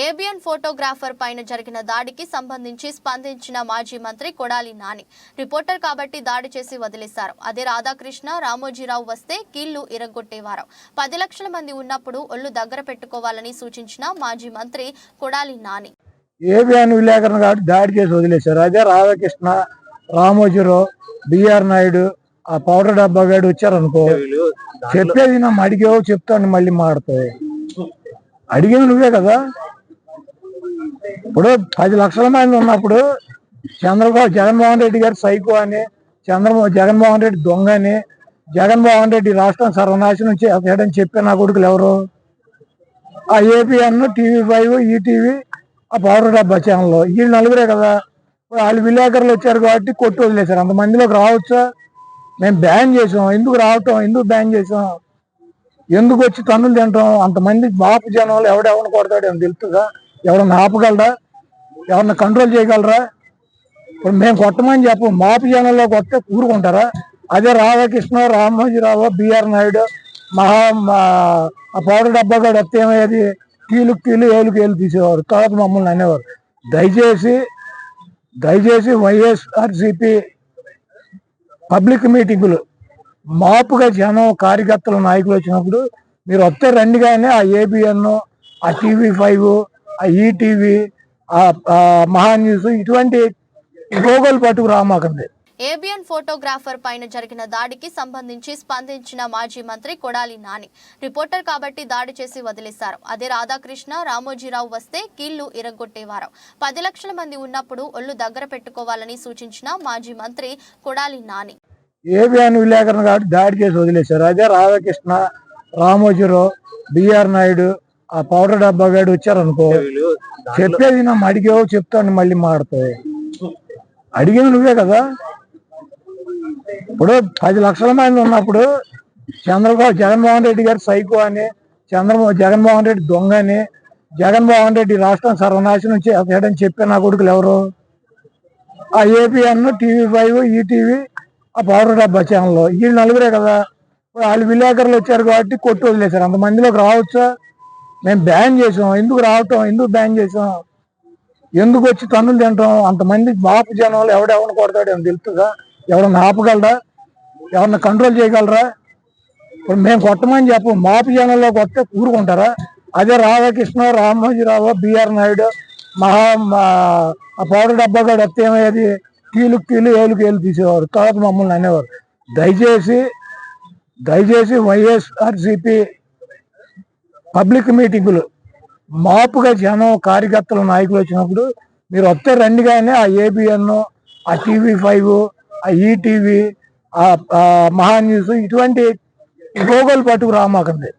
ABN photographer పైన జరిగిన దాడికి సంబంధించి స్పందించిన మాజీ మంత్రి కొడాలి నాని రిపోర్టర్ కాబట్టి దాడి చేసి వదిలేశారు. అదే రాధాకృష్ణ రామోజీరావు వస్తే కీళ్లు ఇరగొట్టేవారు. 10 లక్షల మంది ఉన్నప్పుడు ఒళ్ళు దగ్గర పెట్టుకోవాలని సూచించిన మాజీ మంత్రి కొడాలి నాని ఏబిఎన్ విలేకరులు కాబట్టి దాడి చేసి వదిలేశారు. అదే రాధాకృష్ణ రామోజీరావు బిఆర్ నాయుడు ఆ పౌడర్ డబ్బా గాడు వచ్చారనుకో, చెప్పేది నా అడిగావు చెప్తాను మళ్ళీ మాడతాయి. అడిగేది నువ్వే కదా. ఇప్పుడు 10 లక్షల మంది ఉన్నప్పుడు జగన్మోహన్ రెడ్డి గారు సైకో అని, జగన్మోహన్ రెడ్డి దొంగ అని, జగన్మోహన్ రెడ్డి రాష్ట్రం సర్వనాశనం చేయడం చెప్పే నా కొడుకులు ఎవరు? ఆ ఏపీఎన్, TV5, ఈటీవీ, ఆ పౌడర్ డబ్బా ఛానల్, వీళ్ళు నలుగురే కదా. వాళ్ళు విలేకరులు వచ్చారు కాబట్టి కొట్టు వదిలేశారు. అంతమందిలోకి రావచ్చా? మేము బ్యాన్ చేసాం. ఎందుకు రావటం, ఎందుకు బ్యాన్ చేసాం, ఎందుకు వచ్చి తన్నులు తింటాం? అంతమంది బాపు జనంలో ఎవడెవరిని కొడతాడు అని తెలుస్తుందా? ఎవరన్నా ఆపగలరా? ఎవరన్నా కంట్రోల్ చేయగలరా? ఇప్పుడు మేము కొట్టమని చెప్పు, మాపు జనంలో కొడితే కూరుకుంటారా? అదే రాధాకృష్ణ రామోజీరావు బిఆర్ నాయుడు ఆ పౌడర్ డబ్బా కూడా వస్తే ఏమయ్యేది? కీలు ఏలు తీసేవారు, తర్వాత మమ్మల్ని అనేవారు. దయచేసి వైఎస్ఆర్సీపీ పబ్లిక్ మీటింగులు మాపుగా జనం కార్యకర్తలు నాయకులు వచ్చినప్పుడు మీరు వస్తే రండి. కానీ ఆ ఏబిఎన్, ఆ TV5, ఆ ఈటీవీ, ఆ మహాన్యూస్ ఇటువంటి రోగులు పట్టుకు రామాకండి. ఏబిఎన్ ఫోటోగ్రాఫర్ పైన జరిగిన దాడికి సంబంధించి స్పందించిన మాజీ మంత్రి కొడాలి నాని రిపోర్టర్ కాబట్టి దాడి చేసి వదిలేశారు. అదే రాధాకృష్ణ రామోజీరావు వస్తే కీళ్లు ఇరగొట్టేవారు. 10 లక్షల మంది ఉన్నప్పుడు ఒళ్ళు దగ్గర పెట్టుకోవాలని సూచించిన మాజీ మంత్రి కొడాలి నాని ఏబిఎన్ విలేకరులు కాబట్టి దాడి చేసి వదిలేశారు. అదే రాధాకృష్ణ రామోజీరావు బిఆర్ నాయుడు ఆ పౌడర్ డబ్బా గాడు వచ్చారనుకో, చెప్పేది నా అడిగావు చెప్తాను మళ్ళీ మాడతాయి. అడిగేది నువ్వే కదా. ఇప్పుడు 10 లక్షల మంది ఉన్నప్పుడు జగన్మోహన్ రెడ్డి గారు సైకో అని, జగన్మోహన్ రెడ్డి దొంగ అని, జగన్మోహన్ రెడ్డి రాష్ట్రం సర్వనాశనం చేయడం చెప్పే నా కొడుకులు ఎవరు? ఆ ఏపీఎన్, TV5, ఈటీవీ, ఆ పౌడర్ డబ్బా ఛానల్, వీళ్ళు నలుగురే కదా. వాళ్ళు విలేకరులు వచ్చారు కాబట్టి కొట్టు వదిలేశారు. అంతమందిలోకి రావచ్చా? మేము బ్యాన్ చేసాం. ఎందుకు రావటం, ఎందుకు బ్యాన్ చేసాం, ఎందుకు వచ్చి తన్నులు తింటాం? అంతమంది బాపు జనంలో ఎవడెవరిని కొడతాడు అని తెలుస్తుందా? ఎవరన్నా ఆపగలరా? ఎవరన్నా కంట్రోల్ చేయగలరా? ఇప్పుడు మేము కొట్టమని చెప్పు, మాపు జనంలో కొడితే కూరుకుంటారా? అదే రాధాకృష్ణ రామోజీరావు బిఆర్ నాయుడు ఆ పౌడర్ డబ్బా కూడా వస్తే ఏమయ్యేది? కీలు ఏలు తీసేవారు, తర్వాత మమ్మల్ని అనేవారు. దయచేసి వైఎస్ఆర్సీపీ పబ్లిక్ మీటింగులు మాపుగా జనం కార్యకర్తలు నాయకులు వచ్చినప్పుడు మీరు వస్తే రండి. కానీ ఆ ఏబిఎన్, ఆ TV5, ఆ ఈటీవీ, ఆ మహాన్యూస్ ఇటువంటి రోగులు పట్టుకు రామాకండి.